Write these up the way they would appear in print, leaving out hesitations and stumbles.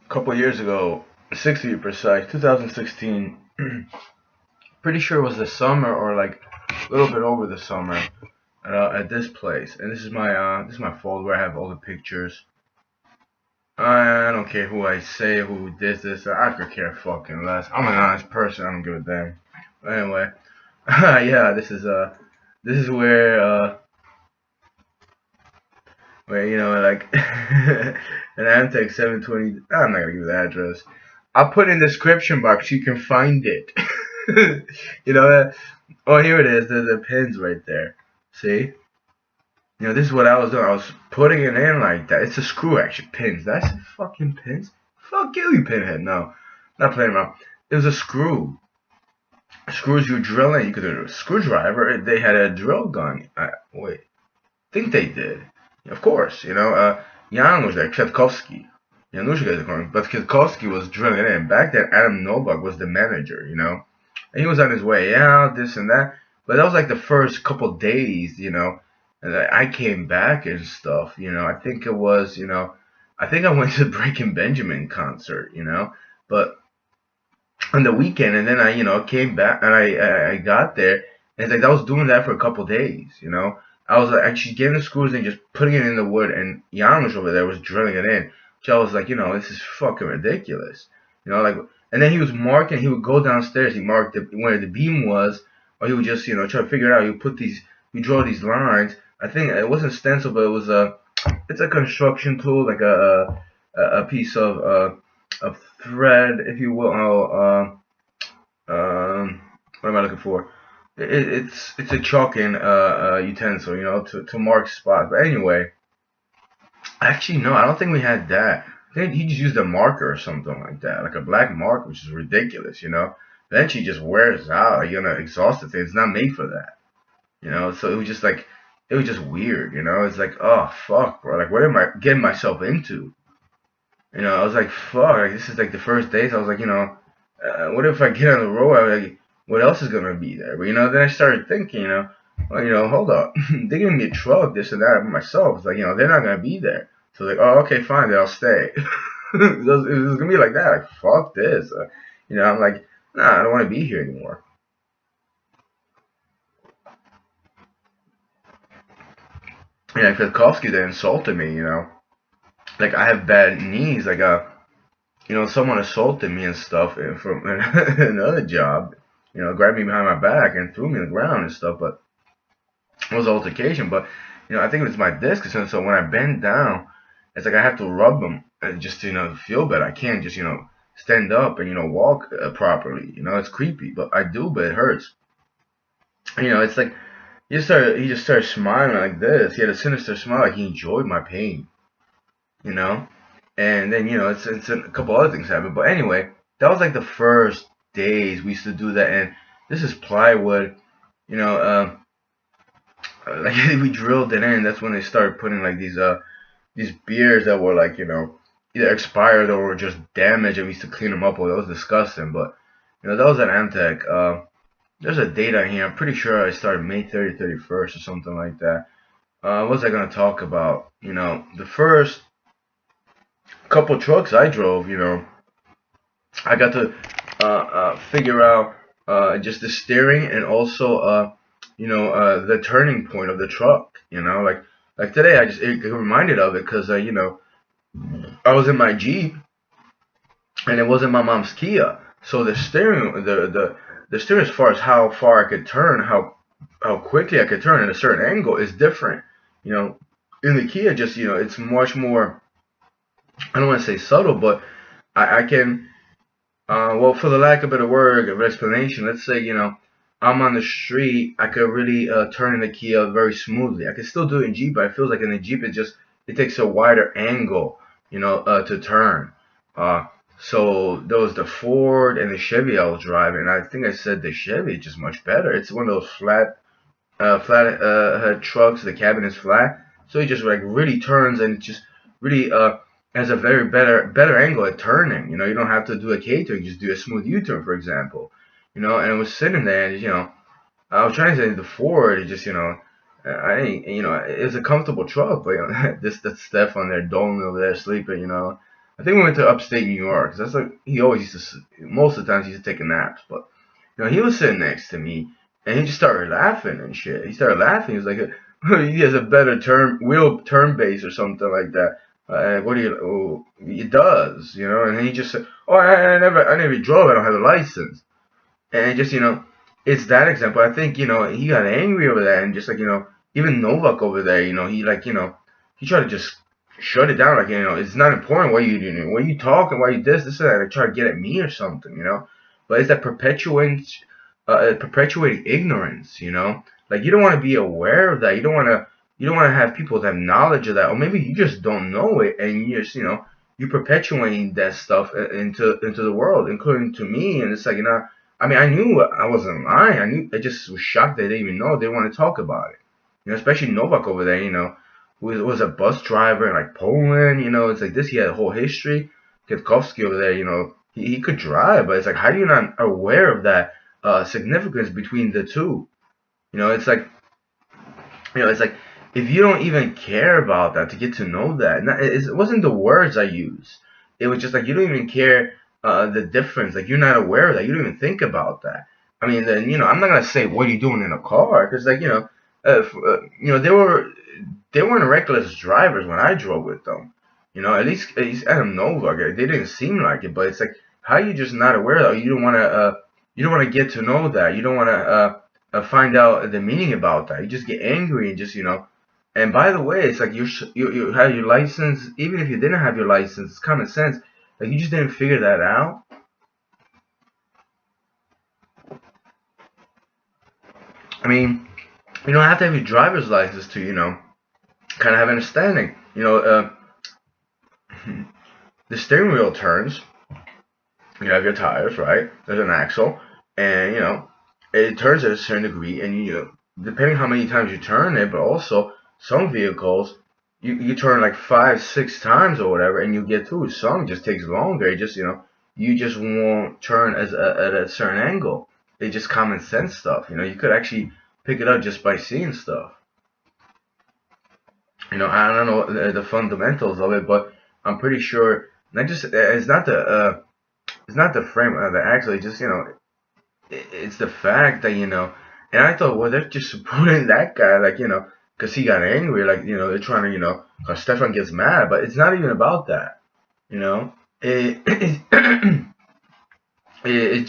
couple years ago, 6 to be precise, 2016. Pretty sure it was the summer or like a little bit over the summer at this place. And this is my folder where I have all the pictures. I don't care who I say, who did this. I could care fucking less. I'm an honest person. I don't give a damn. But anyway, yeah, this is where like an Amtec 720. I'm not gonna give the address. I'll put in the description box. You can find it. you know that. Oh, here it is. The pins right there. See? This is what I was doing. I was putting it in like that. It's a screw action. Pins. That's fucking pins. Fuck you, you pinhead. No, not playing around. It was a screw. Screws you drill in. You could do a screwdriver. They had a drill gun. Wait. Think they did. Of course. Jan was there. Kwiatkowski. Janusz is calling. But Kwiatkowski was drilling in. Back then, Adam Novak was the manager. And he was on his way out, this and that. But that was like the first couple days. And I came back and stuff. I think it was. I think I went to the Breaking Benjamin concert. But on the weekend, and then I came back and I got there, and it's like I was doing that for a couple days. I was like actually getting the screws and just putting it in the wood, and Janusz over there was drilling it in. So I was like, this is fucking ridiculous. Like, and then he was marking. He would go downstairs. He marked where the beam was, or he would just try to figure it out. You draw these lines. I think it wasn't stencil, but it's a construction tool, like a piece of thread, if you will. What am I looking for? It's a chalking utensil, to mark spots. But anyway, actually no, I don't think we had that. I think he just used a marker or something like that, like a black marker, which is ridiculous. Eventually, just wears out. Like, you're gonna exhaust the thing. It's not made for that. So it was just like it was just weird. It's like, oh fuck, bro. Like, what am I getting myself into? I was like, fuck. Like, this is like the first days. I was like, what if I get on the road? I was like, what else is gonna be there? But then I started thinking, well, hold up. They're giving me a truck, this and that myself. It's like, they're not gonna be there. So like, oh, okay, fine, then I'll stay. it was gonna be like that. Like, fuck this. I'm like, nah, I don't want to be here anymore. Yeah, Kwiatkowski then insulted me. Like, I have bad knees. Like, someone assaulted me and stuff from another job. Grabbed me behind my back and threw me on the ground and stuff. But it was an altercation. But I think it was my disc. So when I bend down, it's like I have to rub them just to feel better. I can't just stand up and walk properly. It's creepy, but I do. But it hurts. It's like he just started smiling like this. He had a sinister smile, like he enjoyed my pain. You know. And then it's a couple other things happened. But anyway, that was like the first days we used to do that. And this is plywood. You know, like we drilled it in. That's when they started putting like these beers that were like either expired or were just damaged. And we used to clean them up. Well, that was disgusting. But that was at Amtec. There's a date on here. I'm pretty sure I started May 30th, 31st or something like that. What was I gonna talk about? The first couple trucks I drove. I got to figure out just the steering and also the turning point of the truck. Like today, I just it reminded of it because I was in my Jeep and it wasn't my mom's Kia, so the steering the steering as far as how far I could turn, how quickly I could turn at a certain angle is different. You know, in the Kia, just it's much more. I don't want to say subtle, but I can well, for the lack of a better word of explanation, let's say, I'm on the street, I could really turn in the Kia very smoothly. I could still do it in Jeep, but it feels like in the Jeep, it takes a wider angle, to turn. Uh, so there was the Ford and the Chevy I was driving, and I think I said the Chevy is just much better. It's one of those flat head trucks. The cabin is flat, so it just like really turns and it just really has a very better angle at turning. You don't have to do a K turn, just do a smooth U turn, for example. And I was sitting there, and I was trying to say the Ford. It just I ain't it was a comfortable truck, but this that Steph on there, Dolan over there sleeping. I think we went to upstate New York. 'Cause that's like he always used to. Most of the times he used to take a naps, but he was sitting next to me, and he just started laughing and shit. He started laughing. He was like, he has a better turn base or something like that. What do you? Oh, it does, And he just said, "Oh, I never drove. I don't have a license." And just, it's that example. I think, he got angry over that, and just like, even Novak over there, he like, he tried to just shut it down. Like, it's not important what you do, what you talking, why you this, and that. Like, try to get at me or something. But it's that perpetuating ignorance, Like, you don't want to be aware of that. You don't want to have people that have knowledge of that, or maybe you just don't know it, and you just, you're perpetuating that stuff into the world, including to me. And it's like, I mean, I knew I wasn't lying. I just was shocked they didn't even know they want to talk about it. Especially Novak over there, who was a bus driver in like Poland. It's like this. He had a whole history. Kwiatkowski over there, he could drive, but it's like, how do you not aware of that significance between the two? It's like, it's like if you don't even care about that to get to know that, it wasn't the words I used. It was just like you don't even care the difference. Like you're not aware of that. You don't even think about that. I mean, then I'm not gonna say what are you doing in a car because like they weren't reckless drivers when I drove with them. At least Adam Novak, they didn't seem like it. But it's like how you just not aware of that. You don't want to get to know that. You don't want to find out the meaning about that. You just get angry and just And by the way, it's like you have your license. Even if you didn't have your license, it's common sense. Like you just didn't figure that out. I mean, you don't have to have your driver's license to kind of have understanding. The steering wheel turns. You have your tires, right? There's an axle, and it turns at a certain degree, and depending how many times you turn it, but also some vehicles you turn like 5, 6 times or whatever, and you get through. Some just takes longer. It just you just won't turn at a certain angle. It's just common sense stuff. You could actually pick it up just by seeing stuff. I don't know the fundamentals of it, but I'm pretty sure. Not just it's not the frame of the axle. It's just it's the fact that and I thought, well, they're just supporting that guy, like because he got angry, like they're trying to because Stefan gets mad, but it's not even about that, you know. It's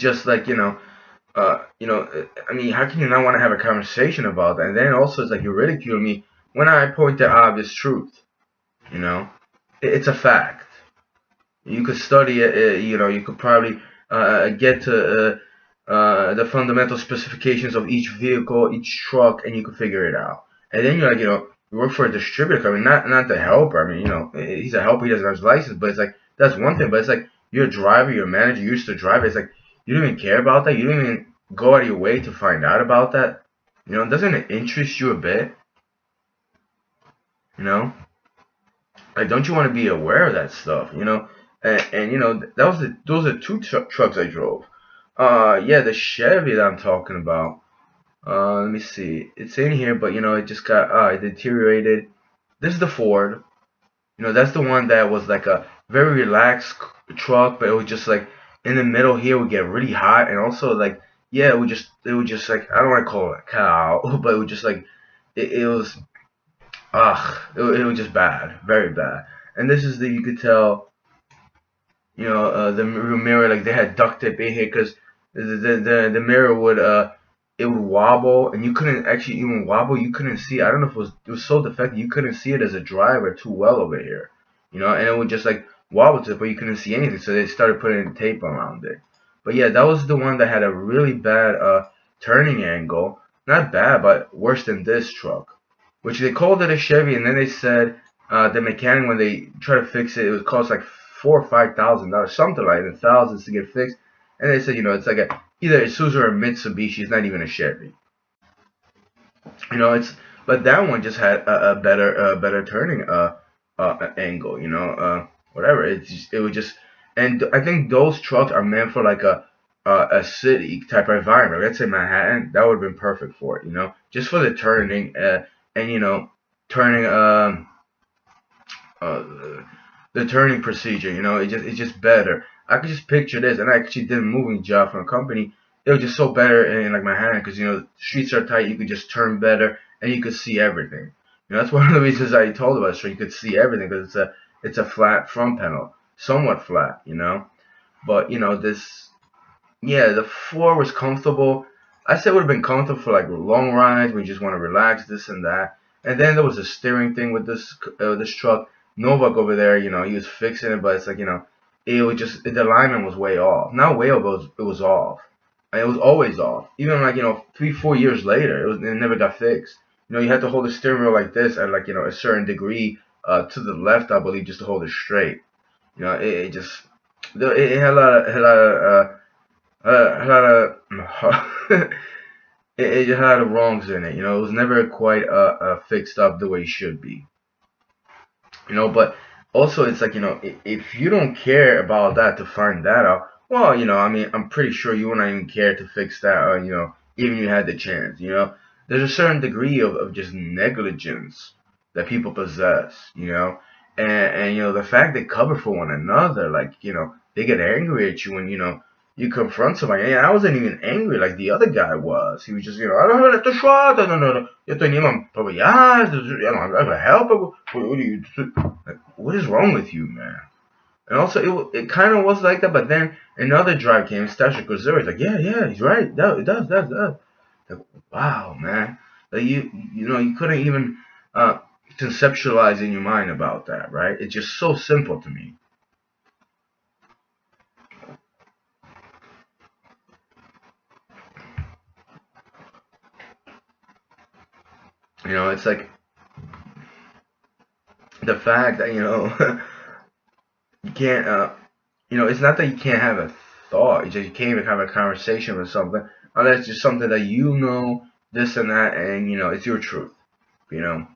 just like I mean, how can you not want to have a conversation about that? And then also, it's like you ridicule me when I point the obvious truth, you know. It's a fact. You could study it, you could probably get to the fundamental specifications of each vehicle, each truck, and you could figure it out. And then you're like, you work for a distributor company, not the helper. I mean, he's a helper, he doesn't have his license, but it's like, that's one thing, but it's like, you're a driver, you're a manager, you used to drive. It's like, you don't even care about that. You don't even go out of your way to find out about that. Doesn't it interest you a bit? You know? Like, don't you want to be aware of that stuff? And those are two trucks I drove. Yeah, the Chevy that I'm talking about. Let me see. It's in here, but it just got it deteriorated. This is the Ford. That's the one that was like a very relaxed truck, but it was just like in the middle here would get really hot, and also like yeah, it would just like I don't want to call it a cow, but it was just like it was it was just bad, very bad. And this is you could tell the mirror, like they had duct tape in here because the mirror would it would wobble, and you couldn't actually even wobble. You couldn't see. I don't know if it was so defective you couldn't see it as a driver too well over here, and it would just like wobble to it, but you couldn't see anything. So they started putting tape around it. But yeah, that was the one that had a really bad turning angle. Not bad, but worse than this truck, which they called it a Chevy, and then they said the mechanic when they try to fix it, it would cost like $4,000 or $5,000, something like that, thousands to get fixed. And they said, it's like either a Isuzu or a Mitsubishi. It's not even a Chevy. It's but that one just had a better turning angle. Whatever. It would just, and I think those trucks are meant for like a city type of environment. Let's say Manhattan, that would have been perfect for it. Just for the turning and turning uh the turning procedure. It's just better. I could just picture this, and I actually did a moving job for a company. It was just so better in like my hand because streets are tight. You could just turn better, and you could see everything. That's one of the reasons I told about it, so you could see everything because it's a flat front panel, somewhat flat. But this, yeah, the floor was comfortable. I said it would have been comfortable for like long rides when you just want to relax, this and that. And then there was a steering thing with this truck. Novak over there, he was fixing it, but it's like it was just the alignment was way off. Not way off, but it was off. And it was always off. Even like 3-4 years later, it never got fixed. You had to hold the steering wheel like this at like a certain degree to the left, I believe, just to hold it straight. It just it had a lot of had a it just had wrongs in it. It was never quite fixed up the way it should be. But also it's like if you don't care about that to find that out, well, I mean, I'm pretty sure you wouldn't even care to fix that, even if you had the chance. There's a certain degree of just negligence that people possess. And the fact they cover for one another, like they get angry at you when you confront somebody. And I wasn't even angry like the other guy was. He was just, I don't have to shot. No. Yo te niemam pabayas. I'm gonna help. What do you? Like, what is wrong with you, man? And also, it kind of was like that. But then another drive came, Stasha Kozura. He's like, yeah, he's right. It does. Like, wow, man. Like you couldn't even conceptualize in your mind about that, right? It's just so simple to me. It's like the fact that you can't. It's not that you can't have a thought. It's just you can't even have a conversation with something unless it's just something that this and that, and it's your truth. You know,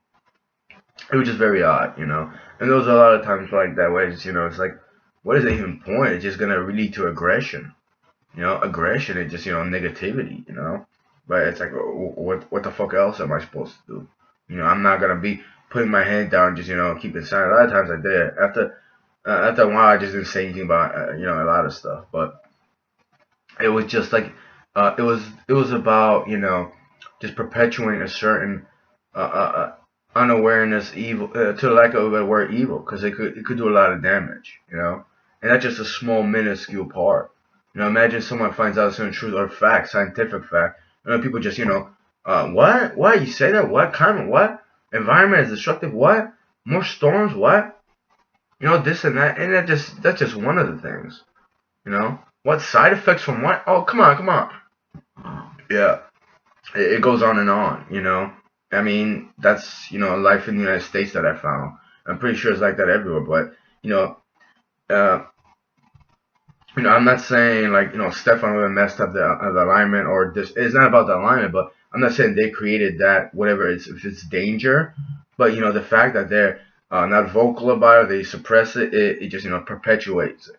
it was just very odd. And there was a lot of times like that where it's like, what is the even point? It's just gonna lead to aggression. Aggression is just negativity. But it's like, what the fuck else am I supposed to do? I'm not gonna be putting my head down and just keep it silent. A lot of times I did. After a while, I just didn't say anything about a lot of stuff. But it was just like it was about just perpetuating a certain unawareness, evil, to the lack of a better word, evil, because it could do a lot of damage. And that's just a small minuscule part. Imagine someone finds out a certain truth or fact, scientific fact, and then people just what? What? You say that? What? Climate? What? Environment is destructive? What? More storms? What? This and that, and that's just one of the things. What side effects from what? Oh, come on. Yeah, it goes on and on. I mean, that's life in the United States that I found. I'm pretty sure it's like that everywhere, but uh, I'm not saying like Stefan would have messed up the alignment or this. It's not about the alignment, but I'm not saying they created that. Whatever it's if it's danger, but the fact that they're not vocal about it, they suppress it. It just perpetuates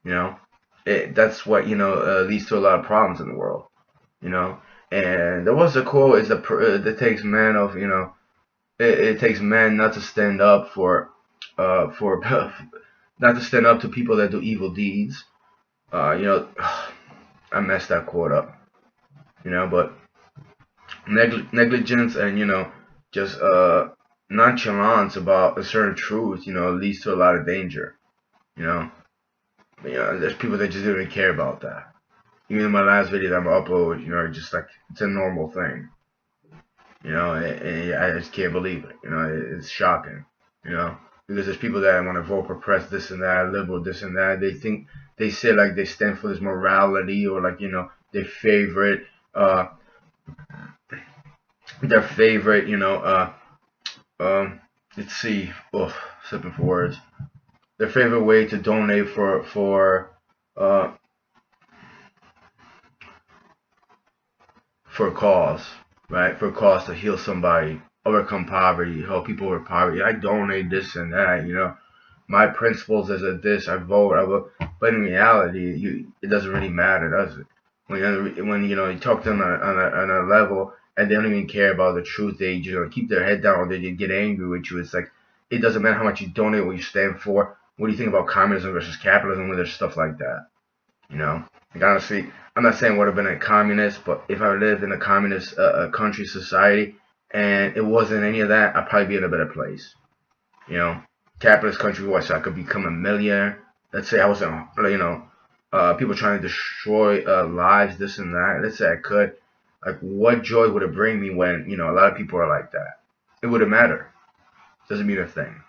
it. That's what leads to a lot of problems in the world. You know, and there was a quote: "Is it takes men of it takes men not to stand up for not to stand up to people that do evil deeds." I messed that quote up. But negligence and just nonchalance about a certain truth leads to a lot of danger. You know, there's people that just don't even care about that. Even in my last video that I'm gonna upload, just like it's a normal thing. And I just can't believe it. It's shocking. Because there's people that want to vote for press this and that, liberal this and that. They say like they stand for this morality or like their favorite uh their favorite let's see, oh, slipping for words. Their favorite way to donate uh for a cause, right? For a cause to heal somebody, overcome poverty, help people with poverty. I donate this and that. My principles is a this. I vote. But in reality, it doesn't really matter, does it? When you talk to them on a level and they don't even care about the truth, they keep their head down or they get angry with you. It's like it doesn't matter how much you donate, what you stand for. What do you think about communism versus capitalism when there's stuff like that? You know, like honestly, I'm not saying I would have been a communist, but if I lived in a communist country society and it wasn't any of that, I'd probably be in a better place. You know, capitalist country where so I could become a millionaire. Let's say I was in, people trying to destroy lives, this and that. Let's say I could. Like, what joy would it bring me when, a lot of people are like that? It wouldn't matter. Doesn't mean a thing.